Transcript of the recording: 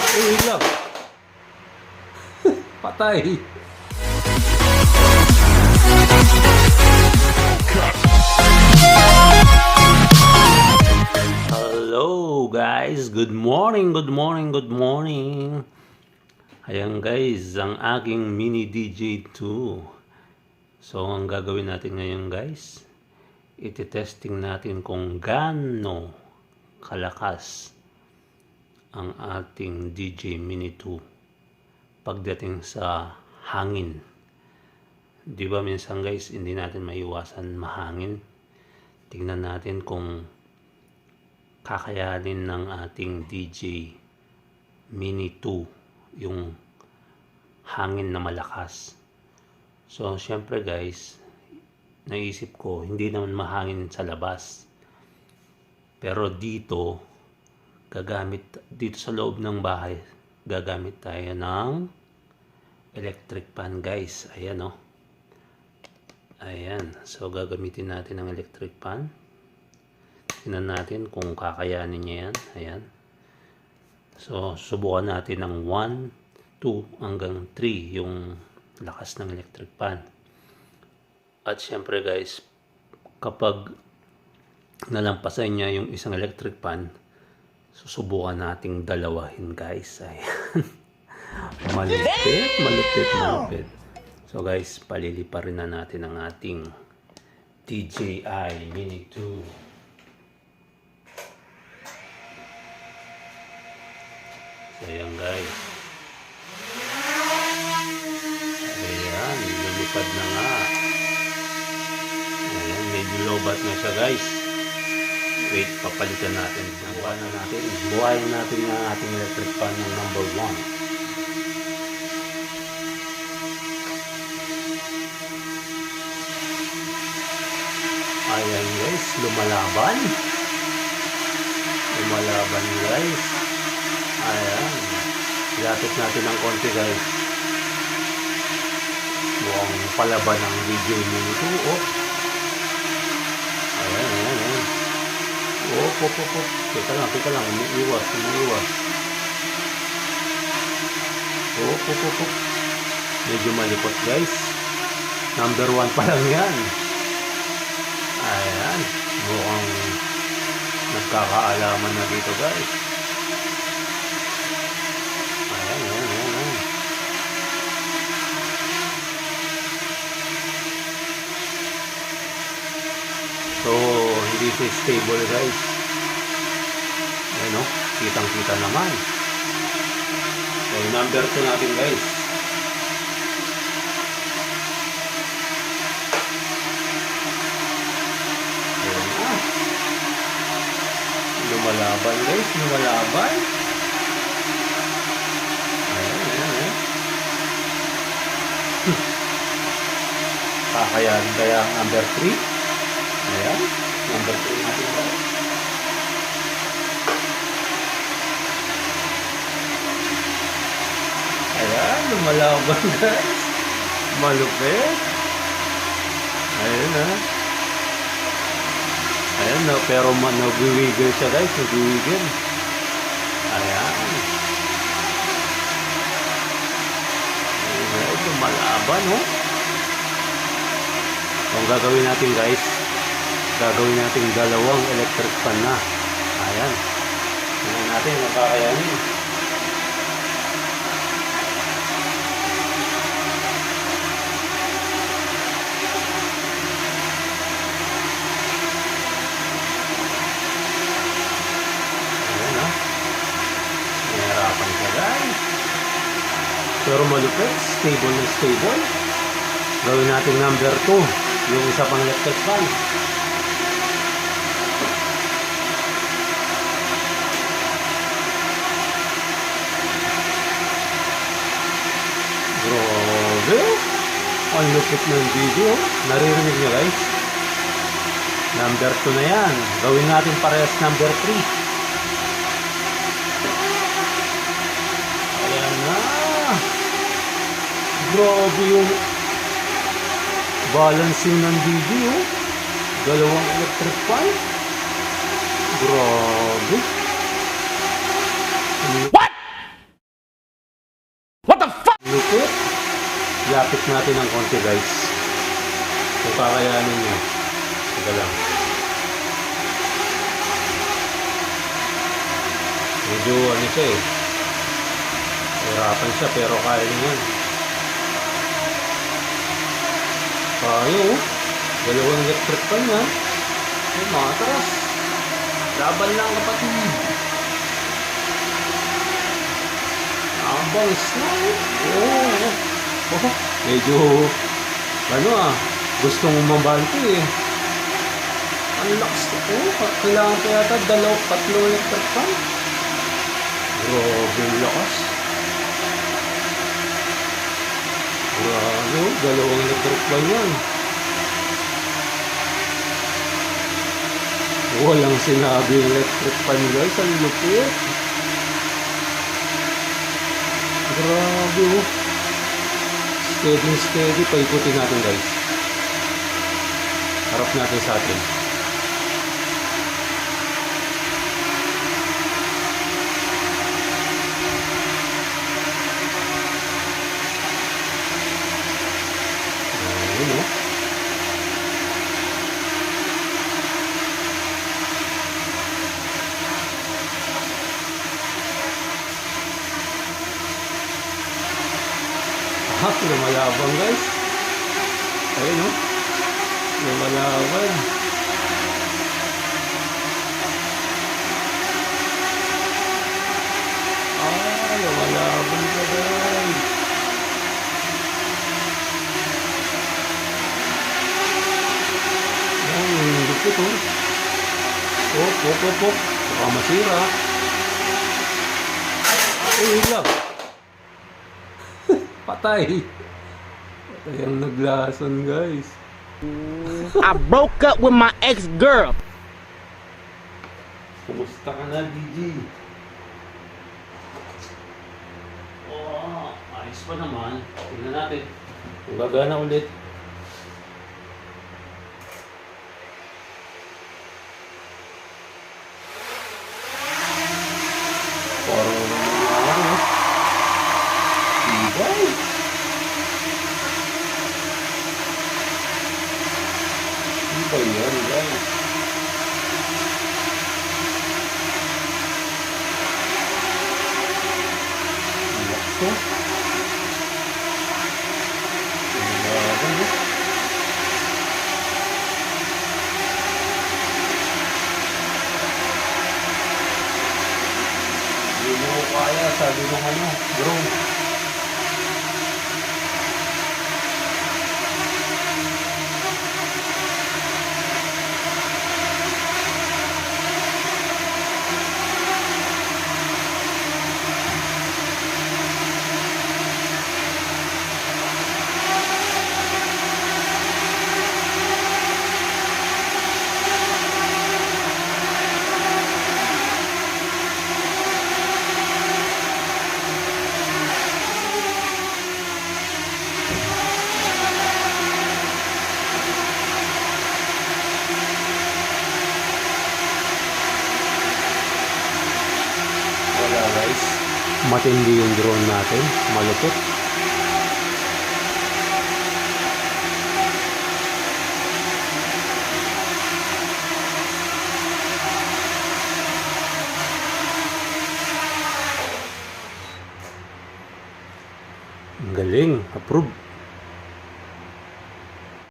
Wait lang. Patay. Hello guys, good morning, good morning, good morning. Ayan guys, ang aking mini DJ2. So ang gagawin natin ngayon guys, iti-testing natin kung gaano kalakas ang ating DJI Mini 2 pagdating sa hangin. Di ba minsan guys, hindi natin maiwasan mahangin. Tingnan natin kung kakayanin ng ating DJI Mini 2 yung hangin na malakas. So syempre guys, naisip ko hindi naman mahangin sa labas, pero dito sa loob ng bahay gagamit tayo ng electric fan guys. Ayan o. Ayan, so gagamitin natin ng electric fan. Tingnan natin kung kakayanin niya yan. Ayan. So, subukan natin ng 1, 2, hanggang 3 yung lakas ng electric fan. At syempre guys, kapag nalampasan niya yung isang electric fan, susubukan nating dalawahin guys. Ayan. malupit. So guys, paliliparin na natin ang ating DJI Mini 2. Ayan guys. Ayan, lumipad na nga. Ayan, medyo lobat na siya guys. Wait, papalitan natin. Buhayin natin yung ating electric fan ng number 1. Ayan guys, lumalaban guys. Ayan, ilapit natin ng konti guys. Mukhang palaban ng DJI Mini 2. Oh. Ayan. Oh. Teka lang, umiiwas. Oh. Medyo malipot guys. Number 1 pa lang yan. Ayan, mukhang nagkakaalaman na dito guys. So, hindi siya stable guys. Ayan o, kitang-kita naman. So, number 2 natin guys. Ayan na. Lumalaban guys, lumalaban. Ayan. Kakayanin kaya ang number 3? Ayan, number 3 natin guys. Ayan, lumalaban guys. Malupit. Ayan na. Ayan na, pero nag-wiggle siya guys, nag-wiggle. Ayan. Ayan, lumalaban oh. Ang gagawin natin guys, gagawin natin dalawang electric fan na. Ayan. Tingnan natin kung kakayanin. Ayan ha. Nahirapan ka guys. Pero malupit. Stable. Gawin natin number 2. Yung isa pang electric fan. Grabe! Ang lupit ng video. Naririnig nyo guys? Number 2 na yan. Gawin natin parehas number 3. Ayan na. Grabe yung balancing ng video. Dalawang electric fan. Grabe. natin ng konti guys. Kung kakayanin nyo. Sige lang. Medyo ano siya eh. Hirapan siya pero kaya niya. Kaya oh. Dalawang electric pan niya. Ay, matras. Laban lang kapatid. Abangs na eh. Oh. Medyo ano gustong umabante eh. Ang lakas ko. Kailangan pa yata tatlo electric pan. Grabe yung lakas. Grabe, dalawang electric pan yan. Walang sinabi yung electric pan guys. Ang lupit. Grabe oh. Steady. Paikutin natin guys. Harap natin sa atin. Ayun oh. Lumalaban guys. Ayun oh. Lumalaban. Lumalaban ka guys. Yan, lupit oh. Pop. Baka masira. Lang. Patay ang naglason guys. I broke up with my ex-girl. Kumusta ka na, DJ? Ayos pa naman. Tingnan natin kung gagana ulit. Parang ibay. Ibay yan guys. Lakso. Hindi mo kaya, sabi mo bro. Guys, matindi yung drone natin, malupit. Ang galing, approve.